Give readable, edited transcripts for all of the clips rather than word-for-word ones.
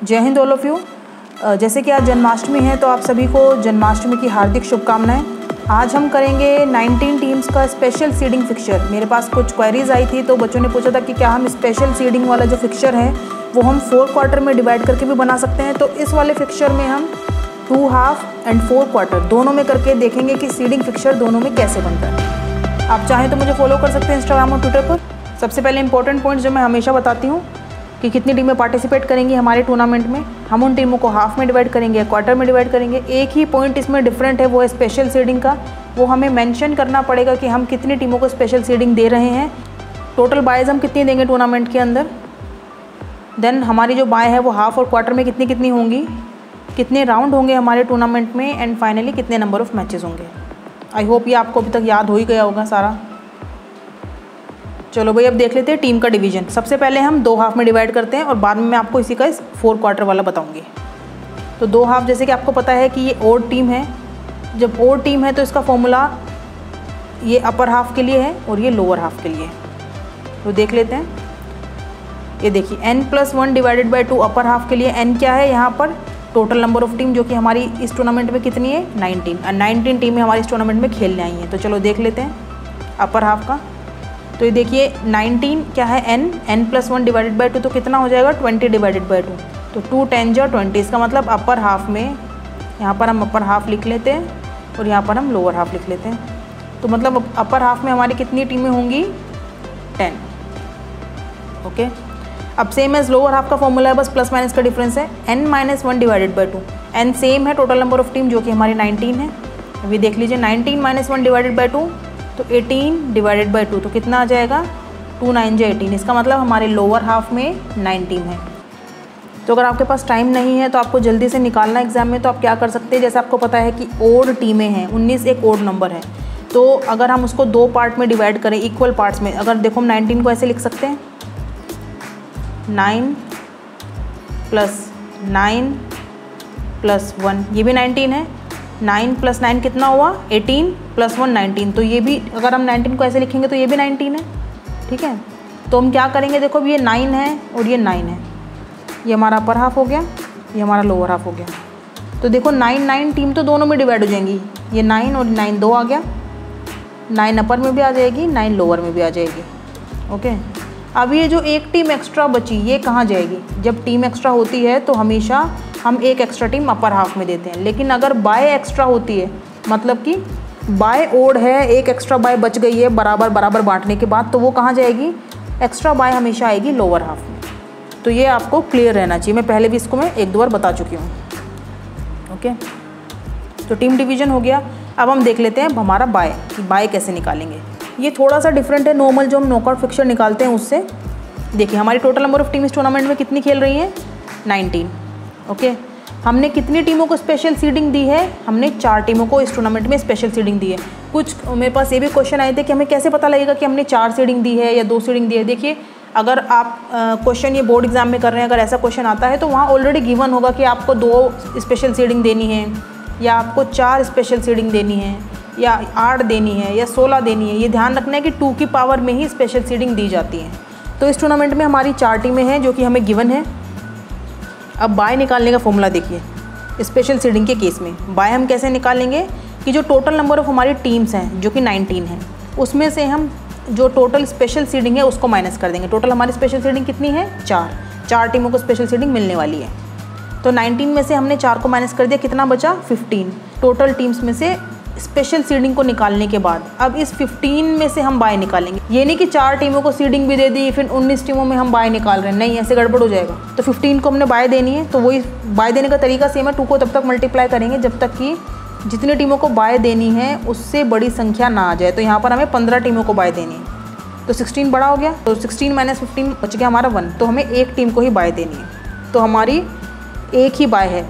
जय Hind all of you. जैसे कि आज जन्माष्टमी है तो आप सभी को जन्माष्टमी की हार्दिक शुभकामनाएं। आज हम करेंगे 19 टीम्स का स्पेशल सीडिंग फिक्चर। मेरे पास कुछ क्वेरीज आई थी तो बच्चों ने पूछा था कि क्या हम स्पेशल सीडिंग वाला जो फिक्चर है वो हम 4 क्वार्टर में डिवाइड करके भी बना सकते हैं। तो इस वाले फिक्चर में हम 2 हाफ एंड 4 क्वार्टर दोनों में करके देखेंगे कि सीडिंग फिक्चर दोनों में कैसे बनता है। आप चाहें तो मुझे फॉलो कर सकते हैं इंस्टाग्राम और ट्विटर पर। सबसे पहले इंपॉर्टेंट पॉइंट जो मैं हमेशा बताती हूँ कि कितनी टीमें पार्टिसिपेट करेंगी हमारे टूर्नामेंट में। हम उन टीमों को हाफ में डिवाइड करेंगे, क्वार्टर में डिवाइड करेंगे। एक ही पॉइंट इसमें डिफरेंट है, वो है स्पेशल सीडिंग का। वो हमें मेंशन करना पड़ेगा कि हम कितनी टीमों को स्पेशल सीडिंग दे रहे हैं। टोटल बायज़ हम कितनी देंगे टूर्नामेंट के अंदर। देन हमारी जो बाय है वो हाफ और क्वार्टर में कितनी कितनी होंगी, कितने राउंड होंगे हमारे टूर्नामेंट में, एंड फाइनली कितने नंबर ऑफ़ मैचेस होंगे। आई होप ये आपको अभी तक याद हो ही गया होगा सारा। चलो भाई अब देख लेते हैं टीम का डिवीजन। सबसे पहले हम 2 हाफ में डिवाइड करते हैं और बाद में मैं आपको इसी का 4 क्वार्टर वाला बताऊंगी। तो 2 हाफ जैसे कि आपको पता है कि ये ओड टीम है। जब ओड टीम है तो इसका फॉर्मूला ये अपर हाफ के लिए है और ये लोअर हाफ के लिए है। तो देख लेते हैं। ये देखिए n+1 divided by 2 upper half के लिए। n क्या है यहाँ पर? टोटल नंबर ऑफ टीम जो कि हमारी इस टूर्नामेंट में कितनी है, 19। और 19 टीमें हमारी इस टूर्नामेंट में खेलने आई हैं। तो चलो देख लेते हैं अपर हाफ का। तो ये देखिए 19 क्या है, n+1 डिवाइडेड बाई 2 तो कितना हो जाएगा, 20 डिवाइडेड बाई 2। तो 2 10 जा 20। इसका मतलब अपर हाफ में यहाँ पर हम अपर हाफ लिख लेते हैं और यहाँ पर हम लोअर हाफ लिख लेते हैं। तो मतलब अपर हाफ में हमारी कितनी टीमें होंगी, 10। ओके, अब सेम एज लोअर हाफ का फॉर्मूला है, बस प्लस माइनस का डिफरेंस है। n-1 divided by 2। n same है टोटल नंबर ऑफ टीम जो कि हमारी 19 है। अभी देख लीजिए 19 - 1 डिवाइडेड बाई 2 तो 18 डिवाइडेड बाई 2 तो कितना आ जाएगा, 2 9 जा 18। इसका मतलब हमारे लोअर हाफ में 9 टीम है। तो अगर आपके पास टाइम नहीं है तो आपको जल्दी से निकालना एग्जाम में, तो आप क्या कर सकते हैं, जैसे आपको पता है कि ओड टीमें हैं, 19 एक ओड नंबर है। तो अगर हम उसको 2 पार्ट में डिवाइड करें, इक्वल पार्ट्स में, अगर देखो हम 19 को ऐसे लिख सकते हैं 9 + 9 + 1, ये भी 19 है। 9 + 9 कितना हुआ, 18 + 1 19। तो ये भी अगर हम 19 को ऐसे लिखेंगे तो ये भी 19 है। ठीक है, तो हम क्या करेंगे, देखो ये 9 है और ये 9 है। ये हमारा अपर हाफ हो गया, ये हमारा लोअर हाफ हो गया। तो देखो 9 टीम तो दोनों में डिवाइड हो जाएंगी। ये 9 और 9 2 आ गया। 9 अपर में भी आ जाएगी, 9 लोअर में भी आ जाएगी। ओके, अब ये जो एक टीम एक्स्ट्रा बची ये कहाँ जाएगी? जब टीम एक्स्ट्रा होती है तो हमेशा हम एक एक्स्ट्रा टीम अपर हाफ में देते हैं। लेकिन अगर बाय एक्स्ट्रा होती है, मतलब कि बाय ओड है, एक एक्स्ट्रा बाय बच गई है बराबर बराबर बांटने के बाद, तो वो कहाँ जाएगी? एक्स्ट्रा बाय हमेशा आएगी लोअर हाफ में। तो ये आपको क्लियर रहना चाहिए। मैं पहले भी इसको मैं 1-2 बार बता चुकी हूँ। ओके, तो टीम डिवीजन हो गया। अब हम देख लेते हैं हमारा बाय, कि बाय कैसे निकालेंगे। ये थोड़ा सा डिफरेंट है नॉर्मल जो हम नॉकआउट फिक्चर निकालते हैं उससे। देखिए हमारी टोटल नंबर ऑफ टीम इस टूर्नामेंट में कितनी खेल रही हैं, 19। ओके, हमने कितनी टीमों को स्पेशल सीडिंग दी है? हमने 4 टीमों को इस टूर्नामेंट में स्पेशल सीडिंग दी है। कुछ मेरे पास ये भी क्वेश्चन आए थे कि हमें कैसे पता लगेगा कि हमने 4 सीडिंग दी है या 2 सीडिंग दी है। देखिए अगर आप क्वेश्चन ये बोर्ड एग्जाम में कर रहे हैं, अगर ऐसा क्वेश्चन आता है तो वहाँ ऑलरेडी गिवन होगा कि आपको 2 स्पेशल सीडिंग देनी है या आपको 4 स्पेशल सीडिंग देनी है या 8 देनी है या 16 देनी है। ये ध्यान रखना है कि 2 की पावर में ही स्पेशल सीडिंग दी जाती है। तो इस टूर्नामेंट में हमारी 4 टीमें हैं जो कि हमें गिवन है। अब बाय निकालने का फॉर्मूला देखिए, स्पेशल सीडिंग के केस में बाय हम कैसे निकालेंगे कि जो टोटल नंबर ऑफ हमारी टीम्स हैं जो कि 19 हैं, उसमें से हम जो टोटल स्पेशल सीडिंग है उसको माइनस कर देंगे। टोटल हमारी स्पेशल सीडिंग कितनी है, 4 टीमों को स्पेशल सीडिंग मिलने वाली है। तो 19 में से हमने 4 को माइनस कर दिया, कितना बचा, 15 टोटल टीम्स में से स्पेशल सीडिंग को निकालने के बाद। अब इस 15 में से हम बाय निकालेंगे। ये नहीं कि 4 टीमों को सीडिंग भी दे दी फिर 19 टीमों में हम बाय निकाल रहे हैं, नहीं, ऐसे गड़बड़ हो जाएगा। तो 15 को हमने बाय देनी है। तो वही बाय देने का तरीका सेम है, 2 को तब तक मल्टीप्लाई करेंगे जब तक कि जितनी टीमों को बाय देनी है उससे बड़ी संख्या ना आ जाए। तो यहाँ पर हमें 15 टीमों को बाय देनी है। तो 16 बड़ा हो गया, तो 16 - 15 बच गया हमारा 1। तो हमें एक टीम को ही बाय देनी है। तो हमारी एक ही बाय है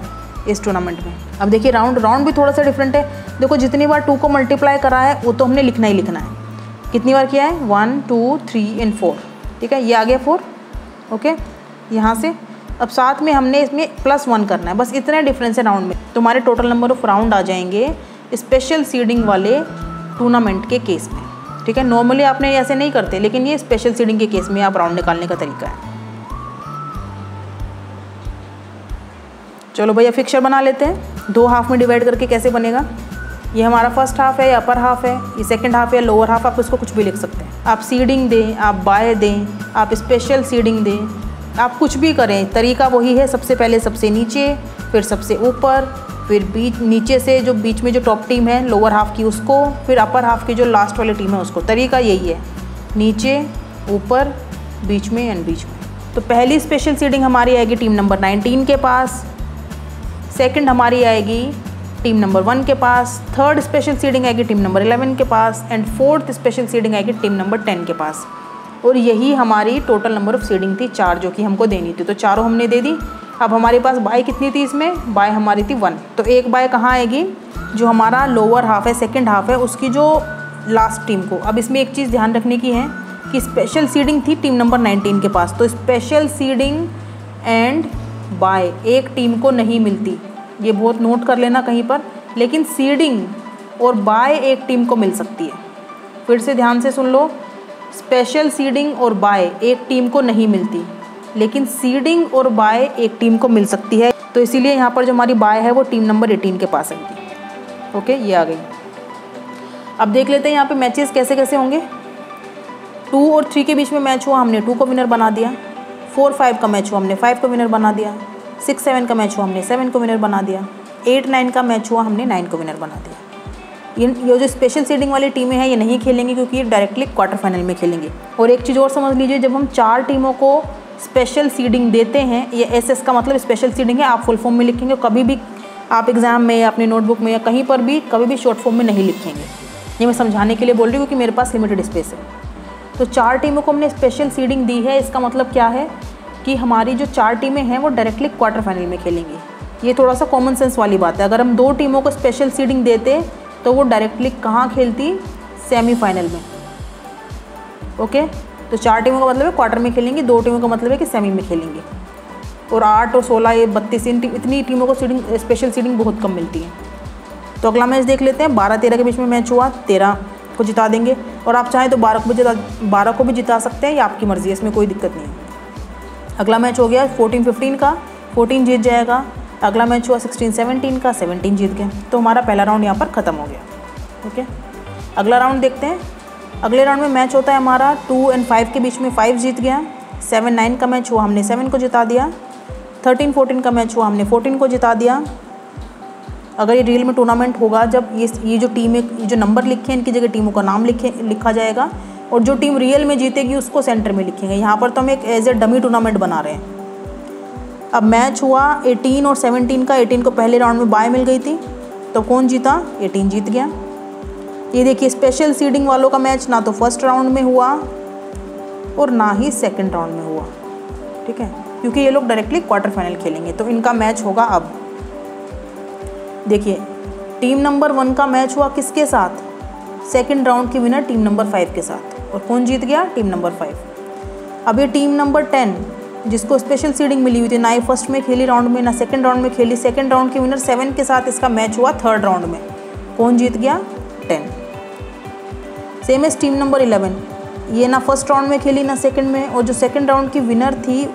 इस टूर्नामेंट में। अब देखिए राउंड भी थोड़ा सा डिफरेंट है। देखो जितनी बार 2 को मल्टीप्लाई करा है वो तो हमने लिखना ही लिखना है। कितनी बार किया है, 1 2 3 एंड 4। ठीक है, ये आ गया 4। ओके, यहाँ से अब साथ में हमने इसमें +1 करना है, बस इतना डिफरेंस है राउंड में। तो हमारे टोटल नंबर ऑफ राउंड आ जाएंगे स्पेशल सीडिंग वाले टूर्नामेंट के केस में। ठीक है, नॉर्मली आपने ऐसे नहीं करते, लेकिन ये स्पेशल सीडिंग के केस में आप राउंड निकालने का तरीका है। चलो भैया फिक्सर बना लेते हैं। 2 हाफ में डिवाइड करके कैसे बनेगा, ये हमारा फर्स्ट हाफ है या अपर हाफ है, ये सेकंड हाफ है या लोअर हाफ, आप इसको कुछ भी लिख सकते हैं। आप सीडिंग दें, आप बाय दें, आप स्पेशल सीडिंग दें, आप कुछ भी करें, तरीका वही है। सबसे पहले सबसे नीचे, फिर सबसे ऊपर, फिर बीच नीचे से जो बीच में जो टॉप टीम है लोअर हाफ की उसको, फिर अपर हाफ की जो लास्ट वाली टीम है उसको। तरीका यही है, नीचे, ऊपर, बीच में एंड बीच में। तो पहली स्पेशल सीडिंग हमारी आएगी टीम नंबर 19 के पास, सेकंड हमारी आएगी टीम नंबर 1 के पास, थर्ड स्पेशल सीडिंग आएगी टीम नंबर 11 के पास एंड फोर्थ स्पेशल सीडिंग आएगी टीम नंबर 10 के पास। और यही हमारी टोटल नंबर ऑफ सीडिंग थी 4 जो कि हमको देनी थी। तो चारों हमने दे दी। अब हमारे पास बाय कितनी थी इसमें, बाय हमारी थी 1। तो एक बाय कहाँ आएगी, जो हमारा लोअर हाफ है, सेकेंड हाफ है, उसकी जो लास्ट टीम को। अब इसमें एक चीज़ ध्यान रखने की है कि स्पेशल सीडिंग थी टीम नंबर 19 के पास, तो स्पेशल सीडिंग एंड बाय एक टीम को नहीं मिलती, ये बहुत नोट कर लेना कहीं पर। लेकिन सीडिंग और बाय एक टीम को मिल सकती है। फिर से ध्यान से सुन लो, स्पेशल सीडिंग और बाय एक टीम को नहीं मिलती, लेकिन सीडिंग और बाय एक टीम को मिल सकती है। तो इसीलिए यहाँ पर जो हमारी बाय है वो टीम नंबर 18 के पास आएगी। ओके, ये आ गई। अब देख लेते हैं यहाँ पे मैचेस कैसे कैसे होंगे। 2 और 3 के बीच में मैच हुआ, हमने 2 को विनर बना दिया। 4-5 का मैच हुआ, हमने 5 को विनर बना दिया। 6-7 का मैच हुआ, हमने 7 को विनर बना दिया। 8-9 का मैच हुआ, हमने 9 को विनर बना दिया। ये जो स्पेशल सीडिंग वाली टीमें हैं ये नहीं खेलेंगी क्योंकि ये डायरेक्टली क्वार्टर फाइनल में खेलेंगे। और एक चीज़ और समझ लीजिए, जब हम 4 टीमों को स्पेशल सीडिंग देते हैं, ये SS का मतलब स्पेशल सीडिंग है, आप फुल फॉर्म में लिखेंगे। कभी भी आप एग्जाम में या अपनी नोटबुक में या कहीं पर भी कभी भी शॉर्ट फॉर्म में नहीं लिखेंगे। ये मैं समझाने के लिए बोल रही हूँ क्योंकि मेरे पास लिमिटेड स्पेस है। तो 4 टीमों को हमने स्पेशल सीडिंग दी है, इसका मतलब क्या है कि हमारी जो 4 टीमें हैं वो डायरेक्टली क्वार्टर फाइनल में खेलेंगी। ये थोड़ा सा कॉमन सेंस वाली बात है। अगर हम 2 टीमों को स्पेशल सीडिंग देते तो वो डायरेक्टली कहाँ खेलती, सेमीफाइनल में। ओके, तो 4 टीमों का मतलब है क्वार्टर में खेलेंगी, 2 टीमों का मतलब है कि सेमी में खेलेंगी। और 8 और 16 ये 32 इतनी टीमों को सीडिंग स्पेशल सीडिंग बहुत कम मिलती है। तो अगला मैच देख लेते हैं। 12-13 के बीच में मैच हुआ, 13 को जिता देंगे। और आप चाहें तो 12 को भी जिता सकते हैं, ये आपकी मर्ज़ी है, इसमें कोई दिक्कत नहीं है। अगला मैच हो गया 14-15 का, 14 जीत जाएगा। अगला मैच हुआ 16-17 का, 17 जीत गए। तो हमारा पहला राउंड यहाँ पर ख़त्म हो गया। ओके, अगला राउंड देखते हैं। अगले राउंड में मैच होता है हमारा 2 और 5 के बीच में, 5 जीत गया। 7-9 का मैच हुआ, हमने 7 को जिता दिया। 13-14 का मैच हुआ, हमने 14 को जिता दिया। अगर ये रियल में टूर्नामेंट होगा, जब ये जो टीमें, जो नंबर लिखे हैं इनकी जगह टीमों का नाम लिखा जाएगा और जो टीम रियल में जीतेगी उसको सेंटर में लिखेंगे। यहाँ पर तो हम एक एज ए डमी टूर्नामेंट बना रहे हैं। अब मैच हुआ 18 और 17 का। 18 को पहले राउंड में बाय मिल गई थी, तो कौन जीता, 18 जीत गया। ये देखिए स्पेशल सीडिंग वालों का मैच ना तो फर्स्ट राउंड में हुआ और ना ही सेकंड राउंड में हुआ, ठीक है, क्योंकि ये लोग डायरेक्टली क्वार्टर फाइनल खेलेंगे। तो इनका मैच होगा अब। देखिए टीम नंबर 1 का मैच हुआ किसके साथ, सेकंड राउंड की विनर टीम नंबर 5 के साथ। और कौन जीत गया, टीम नंबर 5। अब ये टीम नंबर 10 जिसको स्पेशल सीडिंग मिली हुई थी, ना ही फर्स्ट में खेली राउंड में, ना सेकंड राउंड में खेली, सेकंड राउंड की विनर 7 के साथ इसका मैच हुआ थर्ड राउंड में। कौन जीत गया, 10। सेम एज टीम नंबर 11, ये ना फर्स्ट राउंड में खेली ना सेकंड में, और जो सेकंड राउंड की विनर थी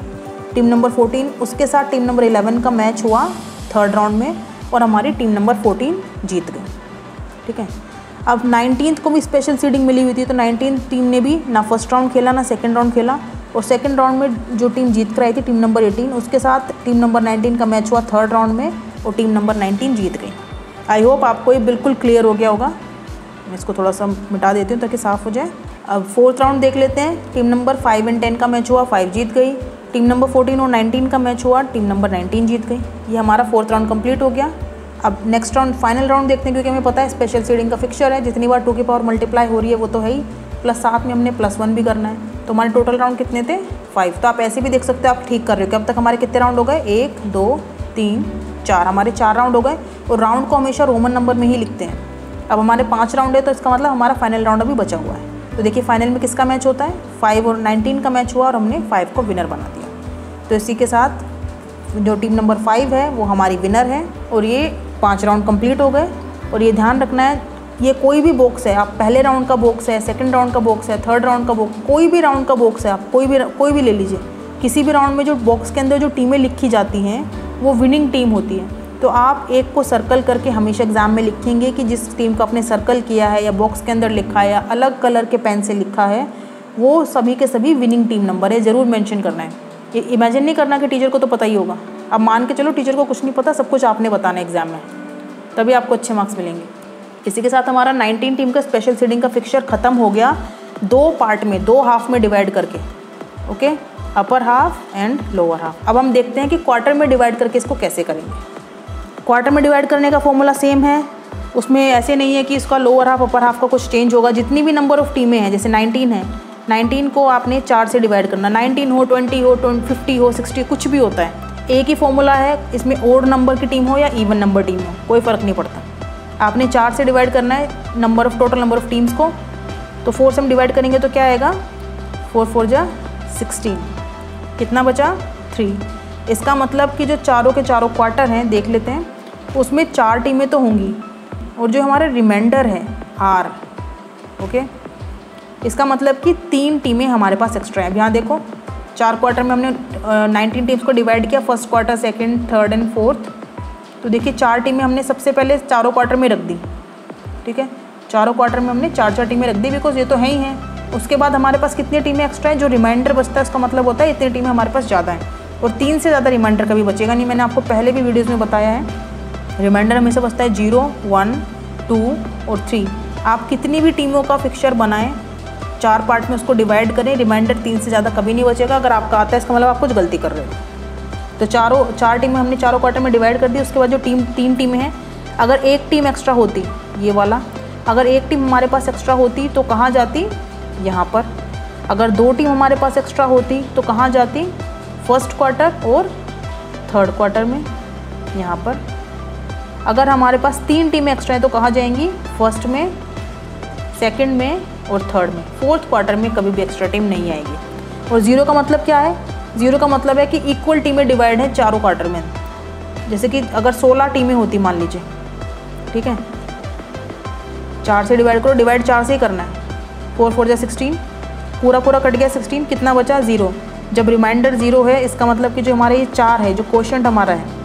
टीम नंबर 14, उसके साथ टीम नंबर 11 का मैच हुआ थर्ड राउंड में और हमारी टीम नंबर 14 जीत गई, ठीक है। अब 19th को भी स्पेशल सीडिंग मिली हुई थी, तो 19th टीम ने भी ना फर्स्ट राउंड खेला ना सेकंड राउंड खेला, और सेकंड राउंड में जो टीम जीत कर आई थी टीम नंबर 18, उसके साथ टीम नंबर 19 का मैच हुआ थर्ड राउंड में और टीम नंबर 19 जीत गई। आई होप आपको ये बिल्कुल क्लियर हो गया होगा। मैं इसको थोड़ा सा मिटा देती हूँ ताकि साफ़ हो जाए। अब फोर्थ राउंड देख लेते हैं। टीम नंबर 5 और 10 का मैच हुआ, 5 जीत गई। टीम नंबर 14 और 19 का मैच हुआ, टीम नंबर 19 जीत गई। ये हमारा फोर्थ राउंड कंप्लीट हो गया। अब नेक्स्ट राउंड फाइनल राउंड देखते हैं, क्योंकि हमें पता है स्पेशल सीडिंग का फिक्सचर है, जितनी बार 2 की पावर मल्टीप्लाई हो रही है वो तो है ही, प्लस साथ में हमने +1 भी करना है। तो हमारे टोटल राउंड कितने थे, 5। तो आप ऐसे भी देख सकते हो, आप ठीक कर रहे हो कि अब तक हमारे कितने राउंड हो गए, 1 2 3 4, हमारे 4 राउंड हो गए। और राउंड को हमेशा रोमन नंबर में ही लिखते हैं। अब हमारे 5 राउंड है, तो इसका मतलब हमारा फाइनल राउंड अभी बचा हुआ है। तो देखिए फाइनल में किसका मैच होता है, 5 और 19 का मैच हुआ और हमने 5 को विनर बना दिया। तो इसी के साथ जो टीम नंबर 5 है वो हमारी विनर है और ये 5 राउंड कंप्लीट हो गए। और ये ध्यान रखना है, ये कोई भी बॉक्स है, आप पहले राउंड का बॉक्स है, सेकंड राउंड का बॉक्स है, थर्ड राउंड का बॉक्स, कोई भी राउंड का बॉक्स है, आप कोई भी ले लीजिए। किसी भी राउंड में जो बॉक्स के अंदर जो टीमें लिखी जाती हैं वो विनिंग टीम होती है। तो आप एक को सर्कल करके हमेशा एग्जाम में लिखेंगे कि जिस टीम को आपने सर्कल किया है या बॉक्स के अंदर लिखा है या अलग कलर के पेन से लिखा है वो सभी के सभी विनिंग टीम नंबर है, ज़रूर मेंशन करना है। ये इमेजिन नहीं करना कि टीचर को तो पता ही होगा। अब मान के चलो टीचर को कुछ नहीं पता, सब कुछ आपने बताना है एग्जाम में, तभी आपको अच्छे मार्क्स मिलेंगे। इसी के साथ हमारा 19 टीम का स्पेशल सीडिंग का फिक्सचर ख़त्म हो गया, 2 पार्ट में, 2 हाफ में डिवाइड करके। Okay, upper half and lower half. अब हम देखते हैं कि क्वार्टर में डिवाइड करके इसको कैसे करेंगे। क्वार्टर में डिवाइड करने का फॉर्मूला सेम है, उसमें ऐसे नहीं है कि इसका लोअर हाफ अपर हाफ का कुछ चेंज होगा। जितनी भी नंबर ऑफ़ टीमें हैं, जैसे 19 है, 19 को आपने 4 से डिवाइड करना, 19 हो, 20 हो, 50 हो, 60, कुछ भी होता है, एक ही फॉर्मूला है। इसमें ओड नंबर की टीम हो या इवन नंबर टीम हो, कोई फ़र्क नहीं पड़ता। आपने 4 से डिवाइड करना है टोटल नंबर ऑफ़ टीम्स को। तो 4 से हम डिवाइड करेंगे तो क्या आएगा, 4 4 जा 16, कितना बचा 3। इसका मतलब कि जो चारों के चारों क्वार्टर हैं देख लेते हैं, उसमें 4 टीमें तो होंगी और जो हमारे रिमाइंडर है R, ओके, इसका मतलब कि 3 टीमें हमारे पास एक्स्ट्रा हैं। यहाँ देखो 4 क्वार्टर में हमने 19 टीम्स को डिवाइड किया, first quarter, second, third and fourth. तो देखिए 4 टीमें हमने सबसे पहले चारों क्वार्टर में रख दी, ठीक है, चारों क्वार्टर में हमने 4 टीमें रख दी, बिकॉज ये तो है ही हैं। उसके बाद हमारे पास कितनी टीमें एक्स्ट्रा है, जो रिमाइंडर बचता है उसका मतलब होता है इतनी टीमें हमारे पास ज़्यादा हैं, और 3 से ज़्यादा रिमाइंडर कभी बचेगा नहीं। मैंने आपको पहले भी वीडियोज़ में बताया है, रिमाइंडर हमेशा बचता है 0, 1, 2 और 3। आप कितनी भी टीमों का फिक्सचर बनाएं, 4 पार्ट में उसको डिवाइड करें, रिमाइंडर 3 से ज़्यादा कभी नहीं बचेगा। अगर आपका आता है इसका मतलब आप कुछ गलती कर रहे हो। तो 4 टीमें हमने चारों क्वार्टर में डिवाइड कर दी। उसके बाद जो 3 टीमें हैं, अगर एक टीम एक्स्ट्रा होती, ये वाला, अगर एक टीम हमारे पास एक्स्ट्रा होती तो कहाँ जाती, यहाँ पर। अगर 2 टीम हमारे पास एक्स्ट्रा होती तो कहाँ जाती, फर्स्ट क्वार्टर और थर्ड क्वार्टर में, यहाँ पर। अगर हमारे पास 3 टीमें एक्स्ट्रा हैं तो कहाँ जाएंगी, फर्स्ट में, सेकंड में और थर्ड में। फोर्थ क्वार्टर में कभी भी एक्स्ट्रा टीम नहीं आएगी। और 0 का मतलब क्या है, 0 का मतलब है कि इक्वल टीमें डिवाइड हैं चारों क्वार्टर में। जैसे कि अगर 16 टीमें होती मान लीजिए, ठीक है, 4 से डिवाइड करो, डिवाइड 4 से ही करना है, 4 4 जा 16, पूरा कट गया 16, कितना बचा 0। जब रिमाइंडर 0 है इसका मतलब कि जो हमारे ये 4 है, जो क्वोशंट हमारा है,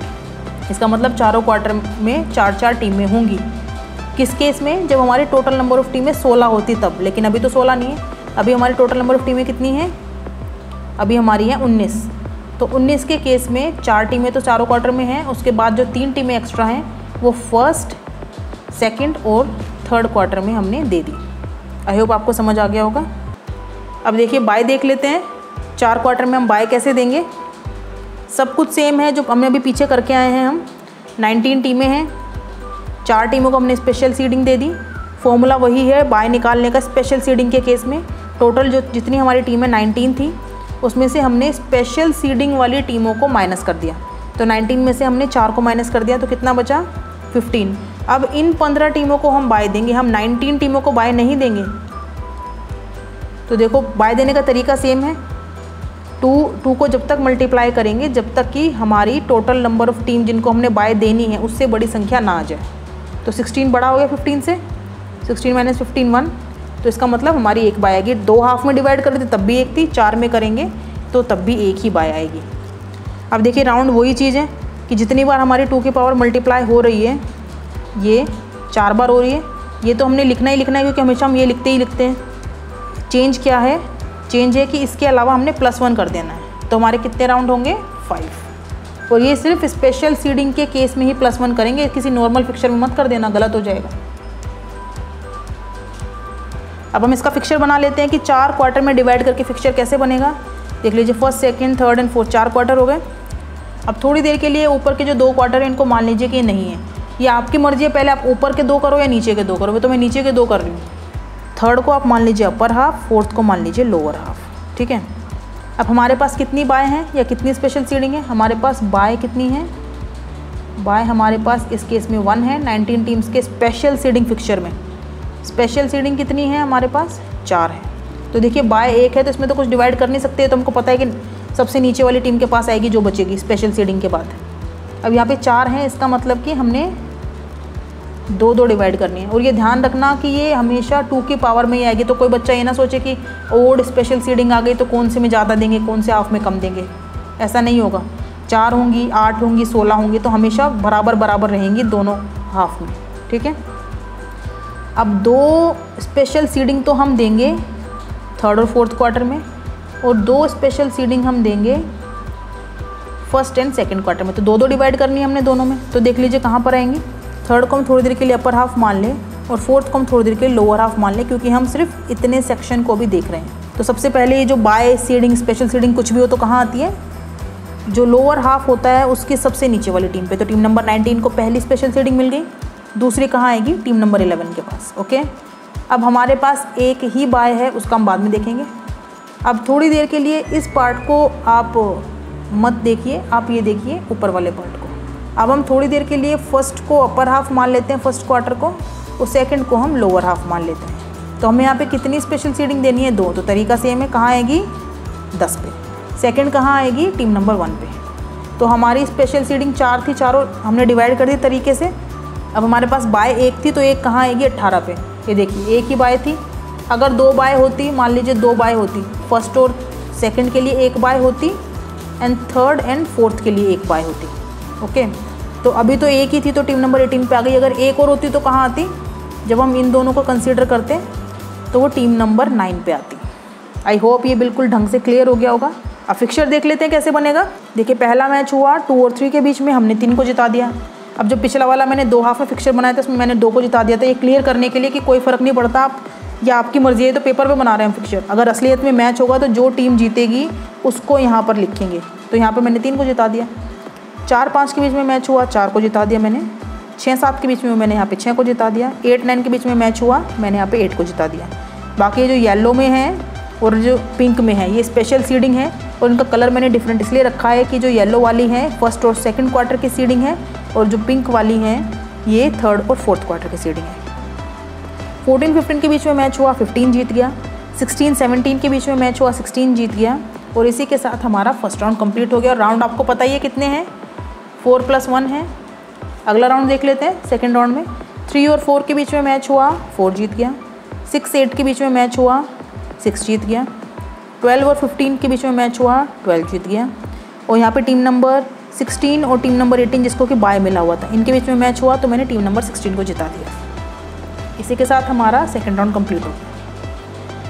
इसका मतलब चारों क्वार्टर में 4 टीमें होंगी। किस केस में, जब हमारी टोटल नंबर ऑफ़ टीमें 16 होती तब, लेकिन अभी तो 16 नहीं है। अभी हमारी टोटल नंबर ऑफ़ टीमें कितनी हैं, अभी हमारी है 19। तो 19 के केस में 4 टीमें तो चारों क्वार्टर में हैं, उसके बाद जो 3 टीमें एक्स्ट्रा हैं वो फर्स्ट, सेकंड और थर्ड क्वार्टर में हमने दे दी। आई होप आपको समझ आ गया होगा। अब देखिए बाय देख लेते हैं, 4 क्वार्टर में हम बाय कैसे देंगे। सब कुछ सेम है जो हमने अभी पीछे करके आए हैं। हम 19 टीमें हैं, 4 टीमों को हमने स्पेशल सीडिंग दे दी। फॉर्मूला वही है बाय निकालने का स्पेशल सीडिंग के केस में। टोटल जो जितनी हमारी टीमें 19 थी, उसमें से हमने स्पेशल सीडिंग वाली टीमों को माइनस कर दिया। तो 19 में से हमने 4 को माइनस कर दिया, तो कितना बचा 15। अब इन 15 टीमों को हम बाय देंगे, हम 19 टीमों को बाय नहीं देंगे। तो देखो बाय देने का तरीका सेम है, 2 को जब तक मल्टीप्लाई करेंगे जब तक कि हमारी टोटल नंबर ऑफ़ टीम जिनको हमने बाय देनी है उससे बड़ी संख्या ना आ जाए। तो 16 बड़ा हो गया 15 से, 16 माइनस 15 1, तो इसका मतलब हमारी एक बाय आएगी। 2 हाफ में डिवाइड कर देते तब भी एक थी, 4 में करेंगे तो तब भी एक ही बाय आएगी। अब देखिए राउंड वही चीज़ है कि जितनी बार हमारी 2 की पावर मल्टीप्लाई हो रही है, ये 4 बार हो रही है। ये तो हमने लिखना ही लिखना है क्योंकि हमेशा हम ये लिखते ही लिखते हैं। चेंज क्या है, चेंज है कि इसके अलावा हमने +1 कर देना है। तो हमारे कितने राउंड होंगे 5। और ये सिर्फ स्पेशल सीडिंग के केस में ही +1 करेंगे, किसी नॉर्मल फिक्सचर में मत कर देना, गलत हो जाएगा। अब हम इसका फिक्सचर बना लेते हैं कि 4 क्वार्टर में डिवाइड करके फिक्सचर कैसे बनेगा। देख लीजिए first, second, third and fourth 4 quarter हो गए। अब थोड़ी देर के लिए ऊपर के जो 2 क्वार्टर हैं इनको मान लीजिए कि ये नहीं है। ये आपकी मर्जी है, पहले आप ऊपर के 2 करो या नीचे के 2 करो। तो मैं नीचे के 2 कर रही हूँ। थर्ड को आप मान लीजिए अपर हाफ, फोर्थ को मान लीजिए लोअर हाफ, ठीक है। अब हमारे पास कितनी बाय हैं या कितनी स्पेशल सीडिंग है, हमारे पास बाय कितनी है, बाय हमारे पास इस केस में 1 है। 19 टीम्स के स्पेशल सीडिंग फिक्सचर में स्पेशल सीडिंग कितनी है, हमारे पास 4 है। तो देखिए बाय 1 है तो इसमें तो कुछ डिवाइड कर नहीं सकते, तो हमको पता है कि सबसे नीचे वाली टीम के पास आएगी जो बचेगी स्पेशल सीडिंग के बाद। अब यहाँ पे 4 हैं, इसका मतलब कि हमने 2 डिवाइड करनी है। और ये ध्यान रखना कि ये हमेशा 2 की पावर में ही आएगी। तो कोई बच्चा ये ना सोचे कि ओड स्पेशल सीडिंग आ गई तो कौन से में ज़्यादा देंगे, कौन से हाफ में कम देंगे, ऐसा नहीं होगा। 4 होंगी, 8 होंगी, 16 होंगी, तो हमेशा बराबर बराबर रहेंगी दोनों हाफ में, ठीक है। अब 2 स्पेशल सीडिंग तो हम देंगे थर्ड और फोर्थ क्वार्टर में, और 2 स्पेशल सीडिंग हम देंगे फर्स्ट एंड सेकंड क्वार्टर में। तो 2 डिवाइड करनी है हमने दोनों में, तो देख लीजिए कहाँ पर आएंगी। थर्ड को हम थोड़ी देर के लिए अपर हाफ मान लें और फोर्थ को हम थोड़ी देर के लिए लोअर हाफ मान लें, क्योंकि हम सिर्फ इतने सेक्शन को भी देख रहे हैं। तो सबसे पहले ये जो बाय सीडिंग, स्पेशल सीडिंग कुछ भी हो तो कहाँ आती है, जो लोअर हाफ होता है उसकी सबसे नीचे वाली टीम पे। तो टीम नंबर 19 को पहली स्पेशल सीडिंग मिल गई, दूसरी कहाँ आएगी, टीम नंबर 11 के पास। ओके, अब हमारे पास एक ही बाय है, उसका हम बाद में देखेंगे। अब थोड़ी देर के लिए इस पार्ट को आप मत देखिए, आप ये देखिए ऊपर वाले पार्ट को। अब हम थोड़ी देर के लिए फर्स्ट को अपर हाफ मान लेते हैं, फर्स्ट क्वार्टर को, और सेकंड को हम लोअर हाफ मान लेते हैं। तो हमें यहाँ पे कितनी स्पेशल सीडिंग देनी है, 2। तो तरीका सेम है, कहाँ आएगी, 10 पे। सेकंड कहाँ आएगी, टीम नंबर 1 पे। तो हमारी स्पेशल सीडिंग 4 थी, चारों हमने डिवाइड कर दी तरीके से। अब हमारे पास बाय 1 थी, तो एक कहाँ आएगी, 18 पे। ये देखिए एक ही बाय थी, अगर 2 बाय होती, मान लीजिए 2 बाय होती, फर्स्ट और सेकंड के लिए 1 बाय होती एंड थर्ड एंड फोर्थ के लिए 1 बाय होती। ओके, तो अभी तो एक ही थी, तो टीम नंबर 18 पे आ गई। अगर एक और होती तो कहाँ आती, जब हम इन दोनों को कंसीडर करते तो वो टीम नंबर 9 पे आती। आई होप ये बिल्कुल ढंग से क्लियर हो गया होगा। अब फिक्सचर देख लेते हैं कैसे बनेगा। देखिए पहला मैच हुआ 2 और 3 के बीच में, हमने 3 को जिता दिया। अब जो पिछला वाला मैंने 2 हाफ में फिक्सचर बनाया था, उसमें मैंने 2 को जिता दिया था। ये क्लियर करने के लिए कि कोई फ़र्क नहीं पड़ता, आप या आपकी मर्जी है, तो पेपर पे बना रहे हैं फिक्सचर। अगर असलियत में मैच होगा तो जो टीम जीतेगी उसको यहाँ पर लिखेंगे। तो यहाँ पर मैंने 3 को जिता दिया। 4-5 के बीच में मैच हुआ, 4 को जिता दिया मैंने। 6-7 के बीच में मैंने यहाँ पे 6 को जिता दिया। 8-9 के बीच में मैच हुआ, मैंने यहाँ पे 8 को जिता दिया। बाकी जो येलो में है और जो पिंक में है ये स्पेशल सीडिंग है, और इनका कलर मैंने डिफरेंट इसलिए रखा है कि जो येलो वाली है फर्स्ट और सेकंड क्वार्टर की सीडिंग है, और जो पिंक वाली है ये थर्ड और फोर्थ क्वार्टर की सीडिंग है। 14-15 के बीच में मैच हुआ, 15 जीत गया। 16-17 के बीच में मैच हुआ, 16 जीत गया। और इसी के साथ हमारा फर्स्ट राउंड कंप्लीट हो गया। और राउंड आपको पता ही है कितने हैं, 4+1 है। अगला राउंड देख लेते हैं। सेकेंड राउंड में 3 और 4 के बीच में मैच हुआ, 4 जीत गया। 6-8 के बीच में मैच हुआ, 6 जीत गया। 12 और 15 के बीच में मैच हुआ, 12 जीत गया। और यहाँ पे टीम नंबर 16 और टीम नंबर 18 जिसको कि बाय मिला हुआ था, इनके बीच में मैच हुआ, तो मैंने टीम नंबर 16 को जिता दिया। इसी के साथ हमारा सेकेंड राउंड कंप्लीट हो गया।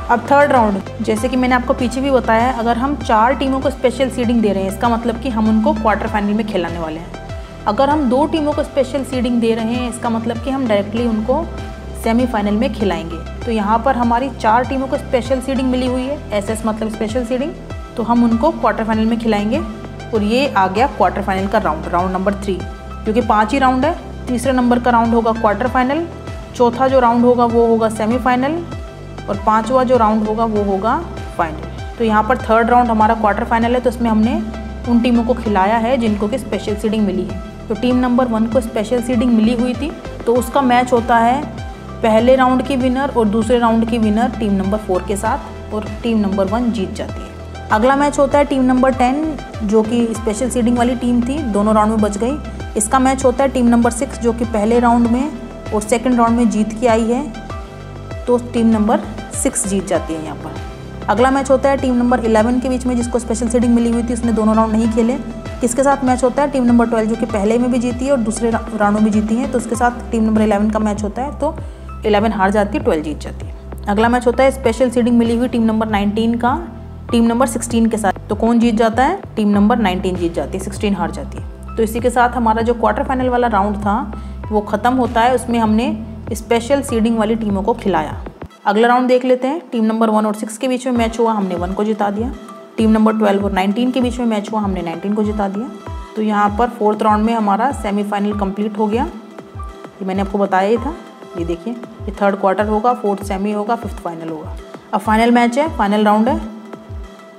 अब थर्ड राउंड, जैसे कि मैंने आपको पीछे भी बताया है, अगर हम 4 टीमों को स्पेशल सीडिंग दे रहे हैं, इसका मतलब कि हम उनको क्वार्टर फाइनल में खिलाने वाले हैं। अगर हम 2 टीमों को स्पेशल सीडिंग दे रहे हैं, इसका मतलब कि हम डायरेक्टली उनको सेमीफाइनल में खिलाएंगे। तो यहाँ पर हमारी 4 टीमों को स्पेशल सीडिंग मिली हुई है, SS मतलब स्पेशल सीडिंग, तो हम उनको क्वार्टर फाइनल में खिलाएंगे। और ये आ गया क्वार्टर फाइनल का राउंड, राउंड नंबर 3, क्योंकि 5 ही राउंड है। तीसरे नंबर का राउंड होगा क्वार्टर फाइनल, चौथा जो राउंड होगा वो होगा सेमीफाइनल, और 5वां जो राउंड होगा वो होगा फाइनल। तो यहाँ पर थर्ड राउंड हमारा क्वार्टर फाइनल है, तो इसमें हमने उन टीमों को खिलाया है जिनको कि स्पेशल सीडिंग मिली है। तो टीम नंबर 1 को स्पेशल सीडिंग मिली हुई थी, तो उसका मैच होता है पहले राउंड की विनर और दूसरे राउंड की विनर टीम नंबर 4 के साथ, और टीम नंबर 1 जीत जाती है। अगला मैच होता है टीम नंबर 10 जो कि स्पेशल सीडिंग वाली टीम थी, दोनों राउंड में बच गई। इसका मैच होता है टीम नंबर 6 जो कि पहले राउंड में और सेकंड राउंड में जीत के आई है, तो टीम नंबर 6 जीत जाती है यहाँ पर। अगला मैच होता है टीम नंबर 11 के बीच में, जिसको स्पेशल सीडिंग मिली हुई थी, उसने दोनों राउंड नहीं खेले। किसके साथ मैच होता है, टीम नंबर 12 जो कि पहले में भी जीती है और दूसरे राउंड में भी जीती है, तो उसके साथ टीम नंबर 11 का मैच होता है। तो 11 हार जाती है, 12 जीत जाती है। अगला मैच होता है स्पेशल सीडिंग मिली हुई टीम नंबर 19 का टीम नंबर 16 के साथ, तो कौन जीत जाता है, टीम नंबर 19 जीत जाती है, 16 हार जाती है। तो इसी के साथ हमारा जो क्वार्टर फाइनल वाला राउंड था वो ख़त्म होता है। उसमें हमने स्पेशल सीडिंग वाली टीमों को खिलाया। अगला राउंड देख लेते हैं। टीम नंबर 1 और 6 के बीच में मैच हुआ, हमने 1 को जिता दिया। टीम नंबर 12 और 19 के बीच में मैच हुआ, हमने 19 को जिता दिया। तो यहाँ पर फोर्थ राउंड में हमारा सेमीफाइनल कंप्लीट हो गया, ये मैंने आपको बताया ही था। ये देखिए, ये थर्ड क्वार्टर होगा, फोर्थ सेमी होगा, फिफ्थ फाइनल होगा। अब फाइनल मैच है, फाइनल राउंड है।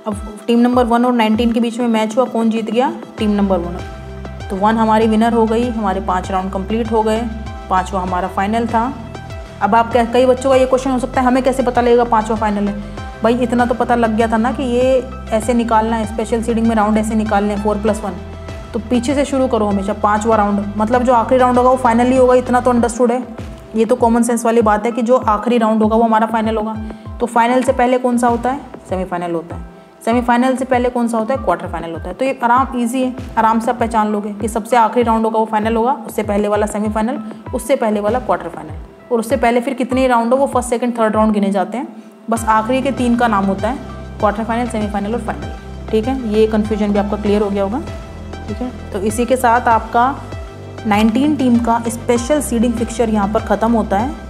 अब टीम नंबर 1 और 19 के बीच में मैच हुआ, कौन जीत गया, टीम नंबर 1। तो 1 हमारी विनर हो गई, हमारे 5 राउंड कंप्लीट हो गए, 5वां हमारा फाइनल था। अब आप कई बच्चों का ये क्वेश्चन हो सकता है, हमें कैसे पता लगेगा 5वां फाइनल है। भाई इतना तो पता लग गया था ना कि ये ऐसे निकालना है, स्पेशल सीडिंग में राउंड ऐसे निकालने हैं 4+1। तो पीछे से शुरू करो हमेशा, 5वां राउंड मतलब जो आखिरी राउंड होगा वो फाइनल ही होगा, इतना तो अंडरस्टूड है। ये तो कॉमन सेंस वाली बात है कि जो आखिरी राउंड होगा वो हमारा फाइनल होगा। तो फाइनल से पहले कौन सा होता है, सेमीफाइनल होता है। सेमीफाइनल से पहले कौन सा होता है, क्वार्टर फाइनल होता है। तो ये ईजी है, आराम से आप पहचान लोगे कि सबसे आखिरी राउंड होगा वो फाइनल होगा, उससे पहले वाला सेमीफाइनल, उससे पहले वाला क्वार्टर फाइनल, और उससे पहले फिर कितने राउंड हो वो फर्स्ट सेकंड थर्ड राउंड गिने जाते हैं। बस आखिरी के 3 का नाम होता है क्वार्टर फाइनल, सेमीफाइनल और फाइनल। ठीक है, ये कन्फ्यूजन भी आपका क्लियर हो गया होगा। ठीक है, तो इसी के साथ आपका 19 टीम का स्पेशल सीडिंग फिक्चर यहाँ पर ख़त्म होता है।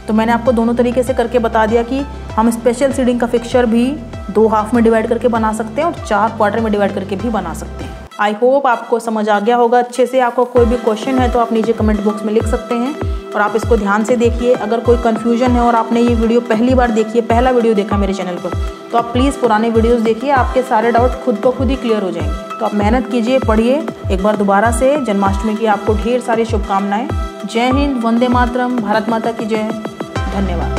तो मैंने आपको दोनों तरीके से करके बता दिया कि हम स्पेशल सीडिंग का फिक्चर भी 2 हाफ में डिवाइड करके बना सकते हैं और 4 क्वार्टर में डिवाइड करके भी बना सकते हैं। आई होप आपको समझ आ गया होगा अच्छे से। आपको कोई भी क्वेश्चन है तो आप नीचे कमेंट बॉक्स में लिख सकते हैं और आप इसको ध्यान से देखिए। अगर कोई कन्फ्यूजन है और आपने ये वीडियो पहली बार देखी है, पहला वीडियो देखा मेरे चैनल पर, तो आप प्लीज़ पुराने वीडियोज़ देखिए, आपके सारे डाउट खुद को खुद ही क्लियर हो जाएंगे। तो आप मेहनत कीजिए, पढ़िए। एक बार दोबारा से जन्माष्टमी की आपको ढेर सारी शुभकामनाएं। जय हिंद, वंदे मातरम, भारत माता की जय। धन्यवाद।